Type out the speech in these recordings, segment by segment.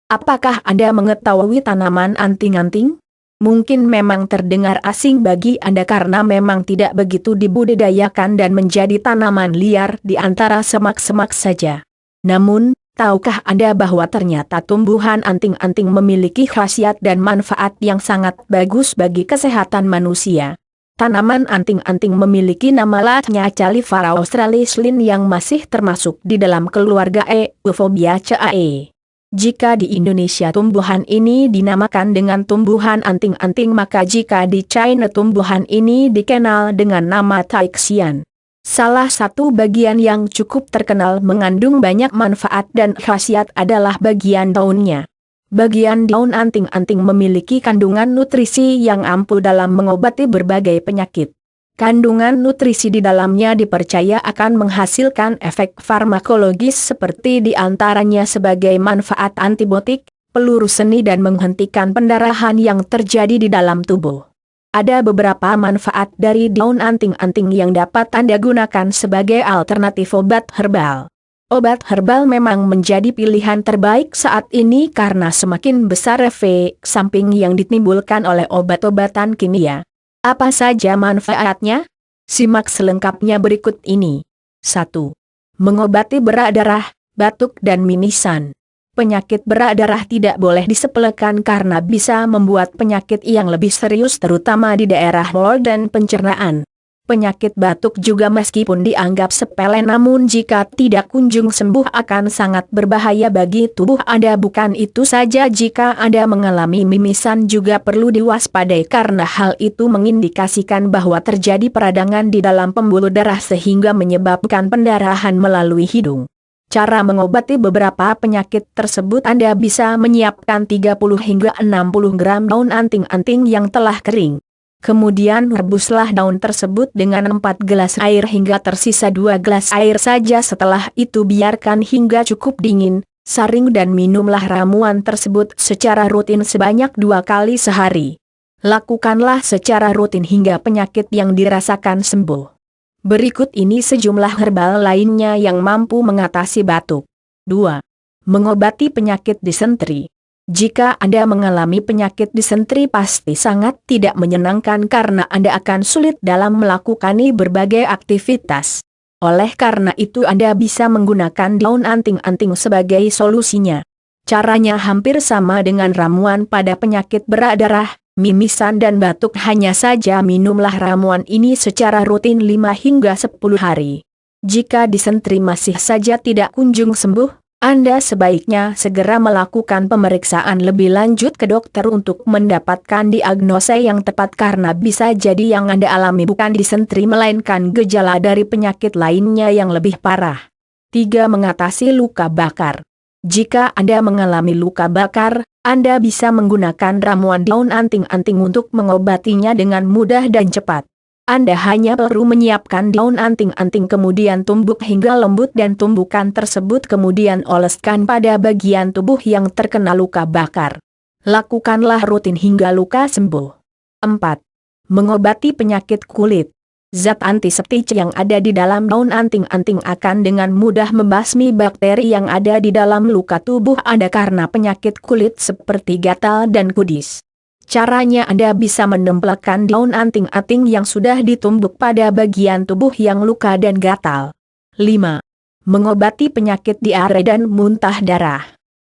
Apakah Anda mengetahui tanaman anting-anting? Mungkin memang terdengar asing bagi Anda karena memang tidak begitu dibudidayakan dan menjadi tanaman liar di antara semak-semak saja. Namun, tahukah Anda bahwa ternyata tumbuhan anting-anting memiliki khasiat dan manfaat yang sangat bagus bagi kesehatan manusia? Tanaman anting-anting memiliki nama latinnya Califara australis Linn yang masih termasuk di dalam keluarga Euphorbiaceae. Jika di Indonesia tumbuhan ini dinamakan dengan tumbuhan anting-anting, maka jika di China tumbuhan ini dikenal dengan nama Taixian. Salah satu bagian yang cukup terkenal mengandung banyak manfaat dan khasiat adalah bagian daunnya. Bagian daun anting-anting memiliki kandungan nutrisi yang ampuh dalam mengobati berbagai penyakit. Kandungan nutrisi di dalamnya dipercaya akan menghasilkan efek farmakologis seperti diantaranya sebagai manfaat antibiotik, peluru seni dan menghentikan pendarahan yang terjadi di dalam tubuh. Ada beberapa manfaat dari daun anting-anting yang dapat Anda gunakan sebagai alternatif obat herbal. Obat herbal memang menjadi pilihan terbaik saat ini karena semakin besar efek samping yang ditimbulkan oleh obat-obatan kimia. Apa saja manfaatnya? Simak selengkapnya berikut ini. 1. Mengobati berak darah, batuk dan mimisan. Penyakit berak darah tidak boleh disepelekan karena bisa membuat penyakit yang lebih serius terutama di daerah mulut dan pencernaan. Penyakit batuk juga meskipun dianggap sepele namun jika tidak kunjung sembuh akan sangat berbahaya bagi tubuh Anda. Bukan itu saja, jika Anda mengalami mimisan juga perlu diwaspadai karena hal itu mengindikasikan bahwa terjadi peradangan di dalam pembuluh darah sehingga menyebabkan pendarahan melalui hidung. Cara mengobati beberapa penyakit tersebut, Anda bisa menyiapkan 30 hingga 60 gram daun anting-anting yang telah kering. Kemudian rebuslah daun tersebut dengan 4 gelas air hingga tersisa 2 gelas air saja. Setelah itu biarkan hingga cukup dingin, saring dan minumlah ramuan tersebut secara rutin sebanyak 2 kali sehari. Lakukanlah secara rutin hingga penyakit yang dirasakan sembuh. Berikut ini sejumlah herbal lainnya yang mampu mengatasi batuk. 2. Mengobati penyakit disentri. Jika Anda mengalami penyakit disentri pasti sangat tidak menyenangkan karena Anda akan sulit dalam melakukan berbagai aktivitas. Oleh karena itu Anda bisa menggunakan daun anting-anting sebagai solusinya. Caranya hampir sama dengan ramuan pada penyakit berak darah, mimisan dan batuk, hanya saja minumlah ramuan ini secara rutin 5 hingga 10 hari. Jika disentri masih saja tidak kunjung sembuh, Anda sebaiknya segera melakukan pemeriksaan lebih lanjut ke dokter untuk mendapatkan diagnosa yang tepat karena bisa jadi yang Anda alami bukan disentri melainkan gejala dari penyakit lainnya yang lebih parah. 3. Mengatasi luka bakar. Jika Anda mengalami luka bakar, Anda bisa menggunakan ramuan daun anting-anting untuk mengobatinya dengan mudah dan cepat. Anda hanya perlu menyiapkan daun anting-anting kemudian tumbuk hingga lembut dan tumbukan tersebut kemudian oleskan pada bagian tubuh yang terkena luka bakar. Lakukanlah rutin hingga luka sembuh. 4. Mengobati penyakit kulit. Zat antiseptik yang ada di dalam daun anting-anting akan dengan mudah membasmi bakteri yang ada di dalam luka tubuh Anda karena penyakit kulit seperti gatal dan kudis. Caranya Anda bisa menempelkan daun anting-anting yang sudah ditumbuk pada bagian tubuh yang luka dan gatal. 5. Mengobati penyakit diare dan muntah darah.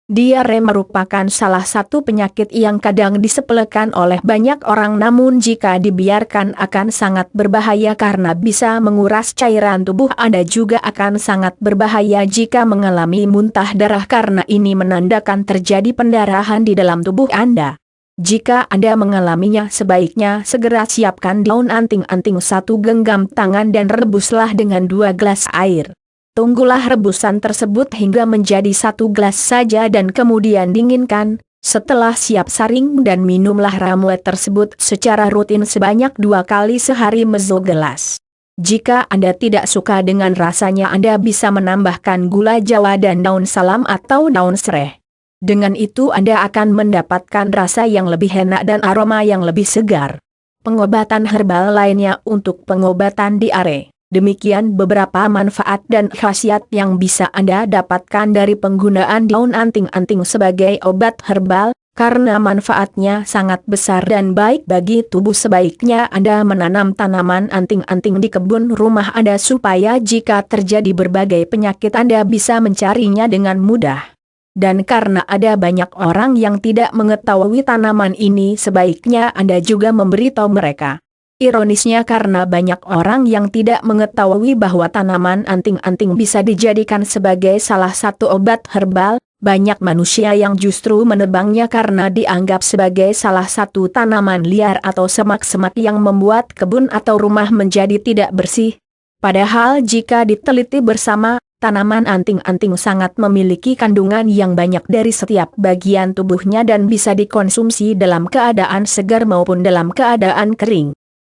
Diare merupakan salah satu penyakit yang kadang disepelekan oleh banyak orang namun jika dibiarkan akan sangat berbahaya karena bisa menguras cairan tubuh Anda. Juga akan sangat berbahaya jika mengalami muntah darah karena ini menandakan terjadi pendarahan di dalam tubuh Anda. Jika Anda mengalaminya sebaiknya segera siapkan daun anting-anting 1 genggam tangan dan rebuslah dengan 2 gelas air. Tunggulah rebusan tersebut hingga menjadi 1 gelas saja dan kemudian dinginkan. Setelah siap saring dan minumlah ramuan tersebut secara rutin sebanyak 2 kali sehari mezzo gelas. Jika Anda tidak suka dengan rasanya Anda bisa menambahkan gula jawa dan daun salam atau daun serai. Dengan itu Anda akan mendapatkan rasa yang lebih enak dan aroma yang lebih segar. Pengobatan herbal lainnya untuk pengobatan diare. Demikian beberapa manfaat dan khasiat yang bisa Anda dapatkan dari penggunaan daun anting-anting sebagai obat herbal, karena manfaatnya sangat besar dan baik bagi tubuh. Sebaiknya Anda menanam tanaman anting-anting di kebun rumah Anda supaya jika terjadi berbagai penyakit Anda bisa mencarinya dengan mudah. Dan karena ada banyak orang yang tidak mengetahui tanaman ini, sebaiknya Anda juga memberitahu mereka. Ironisnya karena banyak orang yang tidak mengetahui bahwa tanaman anting-anting bisa dijadikan sebagai salah satu obat herbal, banyak manusia yang justru menebangnya karena dianggap sebagai salah satu tanaman liar atau semak-semak yang membuat kebun atau rumah menjadi tidak bersih. Padahal jika diteliti bersama, tanaman anting-anting sangat memiliki kandungan yang banyak dari setiap bagian tubuhnya dan bisa dikonsumsi dalam keadaan segar maupun dalam keadaan kering.